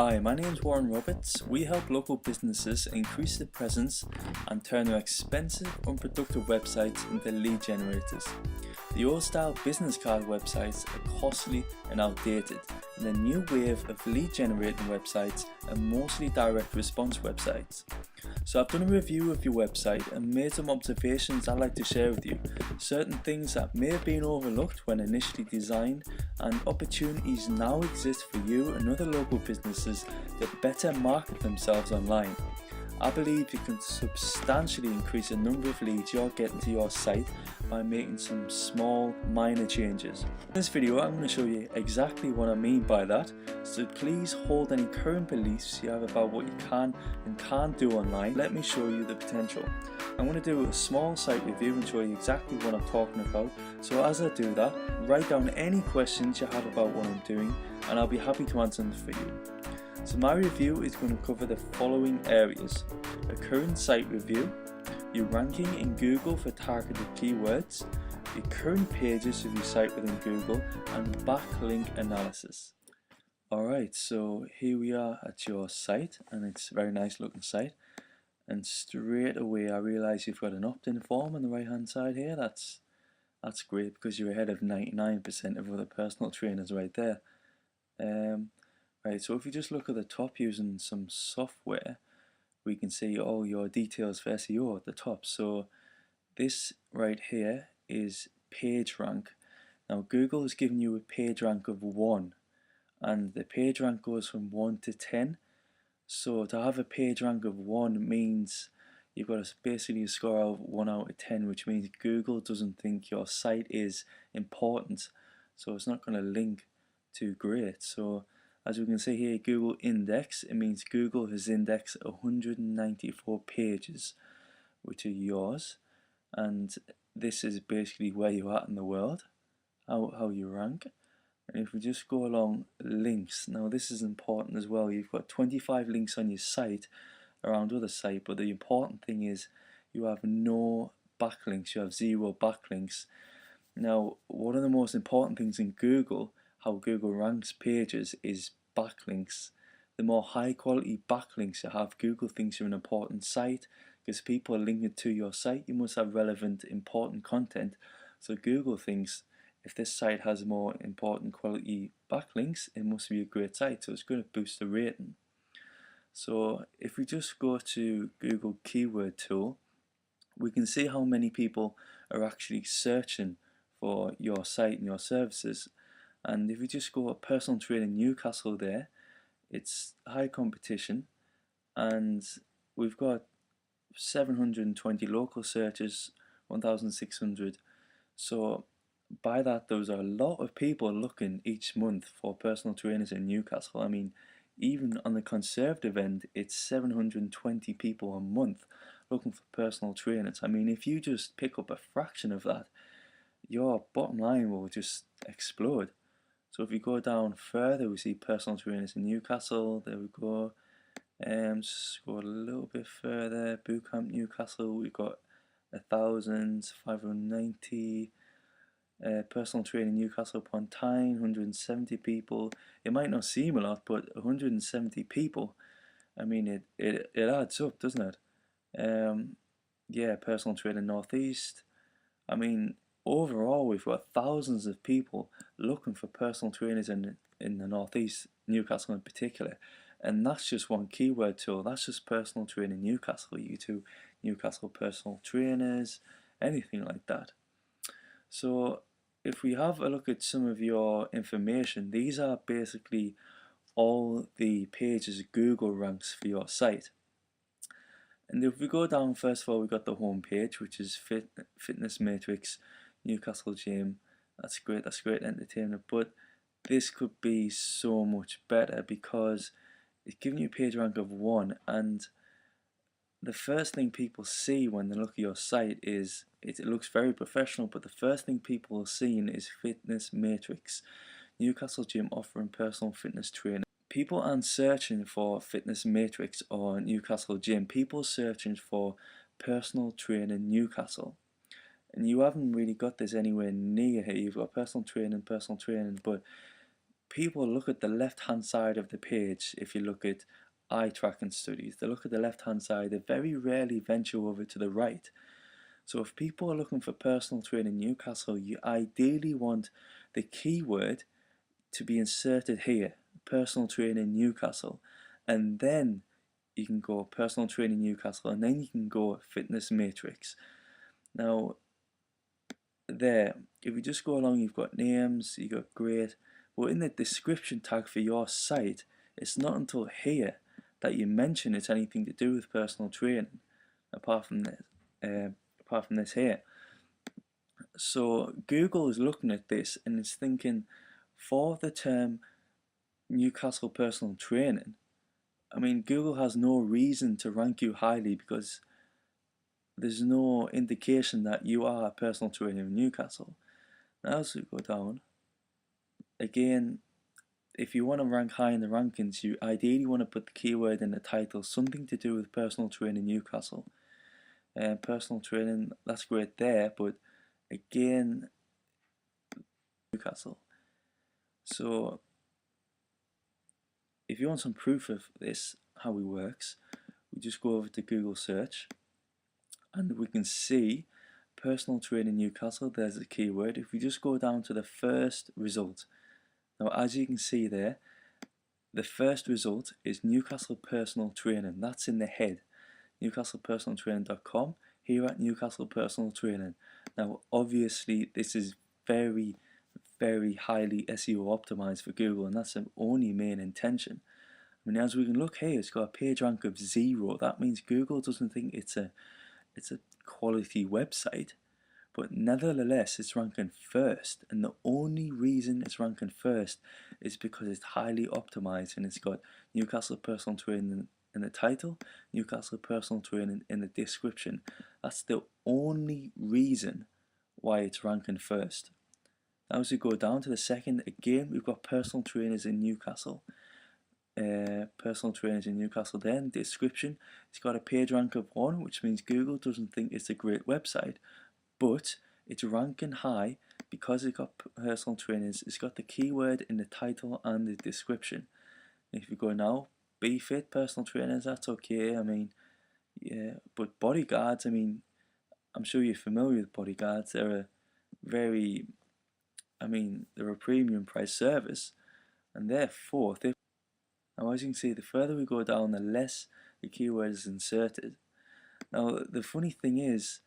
Hi, my name is Warren Roberts. We help local businesses increase their presence and turn their expensive, unproductive websites into lead generators. The old-style business card websites are costly and outdated, and the new wave of lead-generating websites are mostly direct response websites. So I've done a review of your website and made some observations I'd like to share with you. Certain things that may have been overlooked when initially designed, and opportunities now exist for you and other local businesses to better market themselves online. I believe you can substantially increase the number of leads you're getting to your site by making some small minor changes. In this video I'm going to show you exactly what I mean by that, so please hold any current beliefs you have about what you can and can't do online. Let me show you the potential. I'm going to do a small site review and show you exactly what I'm talking about, so as I do that, write down any questions you have about what I'm doing and I'll be happy to answer them for you. So my review is going to cover the following areas: a current site review, your ranking in Google for targeted keywords, the current pages of your site within Google, and backlink analysis. Alright, so here we are at your site, and it's a very nice looking site, and straight away I realise you've got an opt-in form on the right hand side here. That's great because you're ahead of 99% of other personal trainers right there. Right, so if you just look at the top using some software, we can see all your details for SEO at the top. So this right here is PageRank. Now Google has given you a PageRank of 1, and the PageRank goes from 1 to 10. So to have a PageRank of 1 means you've got basically a score of 1 out of 10, which means Google doesn't think your site is important, so it's not going to link too great. So as we can see here, Google Index, it means Google has indexed 194 pages, which are yours, and this is basically where you're at in the world, how you rank. And if we just go along links, now this is important as well. You've got 25 links on your site around other sites, but the important thing is you have no backlinks, you have 0 backlinks. Now, one of the most important things in Google, how Google ranks pages, is backlinks. The more high quality backlinks you have, Google thinks you're an important site, because people are linking to your site, you must have relevant, important content. So Google thinks if this site has more important quality backlinks, it must be a great site, so it's going to boost the rating. So if we just go to Google Keyword Tool, we can see how many people are actually searching for your site and your services. And if we just go personal training Newcastle there, it's high competition, and we've got 720 local searches, 1,600. So by that, those are a lot of people looking each month for personal trainers in Newcastle. I mean, even on the conservative end, it's 720 people a month looking for personal trainers. I mean, if you just pick up a fraction of that, your bottom line will just explode. So if we go down further, we see personal trainers in Newcastle. There we go. Just go a little bit further. Bootcamp Newcastle. We've got 1,590. Personal training Newcastle upon Tyne, 170 people. It might not seem a lot, but 170 people. I mean, it adds up, doesn't it? Yeah, personal training Northeast. I mean, overall, we've got thousands of people looking for personal trainers in the Northeast, Newcastle in particular, and that's just one keyword tool. That's just personal training Newcastle, YouTube, Newcastle personal trainers, anything like that. So if we have a look at some of your information, these are basically all the pages Google ranks for your site. And if we go down, first of all, we've got the home page, which is Fitness Matrix, Newcastle Gym. That's great entertainment, but this could be so much better because it's giving you a page rank of 1, and the first thing people see when they look at your site is it looks very professional, but the first thing people are seeing is Fitness Matrix, Newcastle Gym offering personal fitness training. People aren't searching for Fitness Matrix or Newcastle Gym. People are searching for personal training Newcastle. And you haven't really got this anywhere near here. You've got personal training, but people look at the left hand side of the page. If you look at eye tracking studies, they look at the left hand side, they very rarely venture over to the right. So if people are looking for personal training Newcastle, you ideally want the keyword to be inserted here, personal training Newcastle, and then you can go personal training Newcastle, and then you can go fitness matrix. Now there, if you just go along, you've got names, you've got great, but in the description tag for your site, it's not until here that you mention it's anything to do with personal training, apart from this here. So Google is looking at this and it's thinking, for the term Newcastle personal training, I mean, Google has no reason to rank you highly because there's no indication that you are a personal trainer in Newcastle. Now as we go down, again, if you want to rank high in the rankings, you ideally want to put the keyword in the title, something to do with personal training Newcastle. Personal training, that's great there, but again, Newcastle. So if you want some proof of this, how it works, we just go over to Google search and we can see personal training Newcastle. There's a keyword. If we just go down to the first result, now as you can see there, the first result is Newcastle personal training. That's in the head, newcastlepersonaltraining.com, here at Newcastle personal training. Now obviously this is very highly SEO optimized for Google, and that's the only main intention. I mean, as we can look here, it's got a page rank of 0. That means Google doesn't think it's a quality website, but nevertheless it's ranking first, and the only reason it's ranking first is because it's highly optimized and it's got Newcastle personal training in the title, Newcastle personal training in the description. That's the only reason why it's ranking first. Now as we go down to the second, again we've got personal trainers in Newcastle. Personal trainers in Newcastle, then description, it's got a page rank of 1, which means Google doesn't think it's a great website, but it's ranking high because it's got personal trainers. It's got the keyword in the title and the description. If you go now, BFit personal trainers, that's okay. I mean, yeah, but bodyguards, I mean, I'm sure you're familiar with bodyguards. They're they're a premium price service, and therefore now as you can see, the further we go down, the less the keyword is inserted. Now the funny thing is,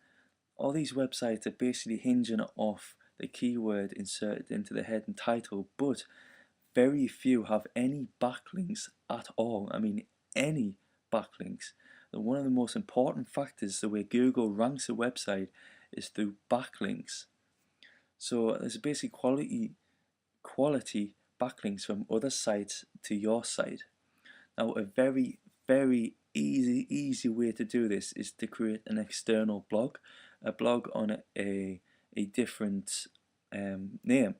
all these websites are basically hinging off the keyword inserted into the head and title, but very few have any backlinks at all. I mean, any backlinks. And one of the most important factors the way Google ranks a website is through backlinks. So there's basically quality backlinks from other sites to your site. Now a very easy way to do this is to create an external blog, a blog on a different domain name.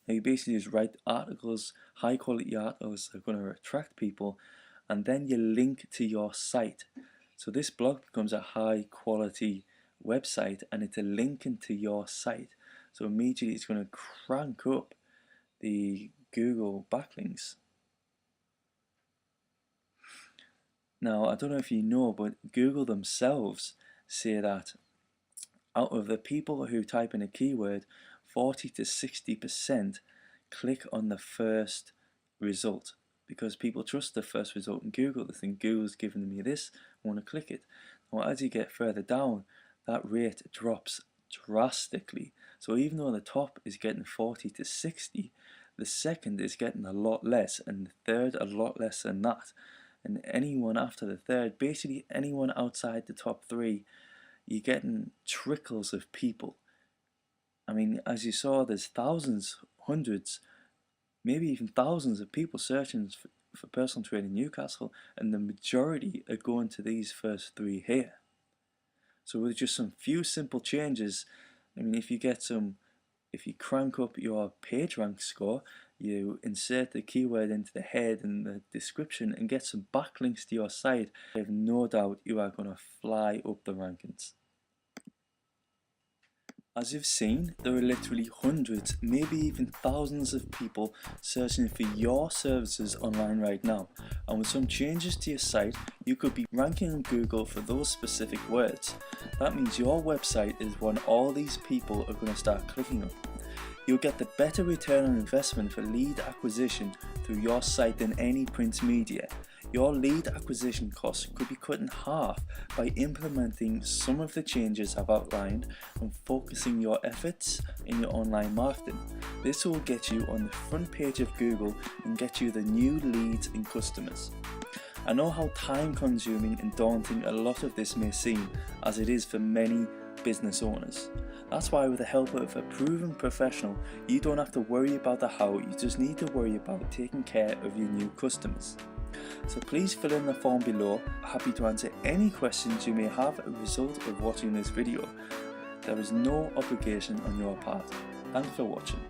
Now you basically just write articles, high quality articles that are going to attract people, and then you link to your site. So this blog becomes a high quality website and it's a link into your site. So immediately it's going to crank up the Google backlinks. Now I don't know if you know, but Google themselves say that out of the people who type in a keyword, 40 to 60% click on the first result, because people trust the first result in Google. They think Google's giving me this, I want to click it. Now as you get further down, that rate drops drastically. So even though the top is getting 40 to 60, the second is getting a lot less, and the third a lot less than that. And anyone after the third, basically anyone outside the top 3, you're getting trickles of people. I mean, as you saw, there's thousands, hundreds, maybe even thousands of people searching for personal training Newcastle, and the majority are going to these first 3 here. So with just some few simple changes, I mean, if you crank up your PageRank score, you insert the keyword into the head and the description and get some backlinks to your site, I have no doubt you are going to fly up the rankings. As you've seen, there are literally hundreds, maybe even thousands of people searching for your services online right now, and with some changes to your site, you could be ranking on Google for those specific words. That means your website is one all these people are going to start clicking on. You'll get the better return on investment for lead acquisition through your site than any print media. Your lead acquisition costs could be cut in half by implementing some of the changes I've outlined and focusing your efforts in your online marketing. This will get you on the front page of Google and get you the new leads and customers. I know how time consuming and daunting a lot of this may seem, as it is for many business owners. That's why with the help of a proven professional, you don't have to worry about the how, you just need to worry about taking care of your new customers. So please fill in the form below. Happy to answer any questions you may have as a result of watching this video. There is no obligation on your part. Thanks for watching.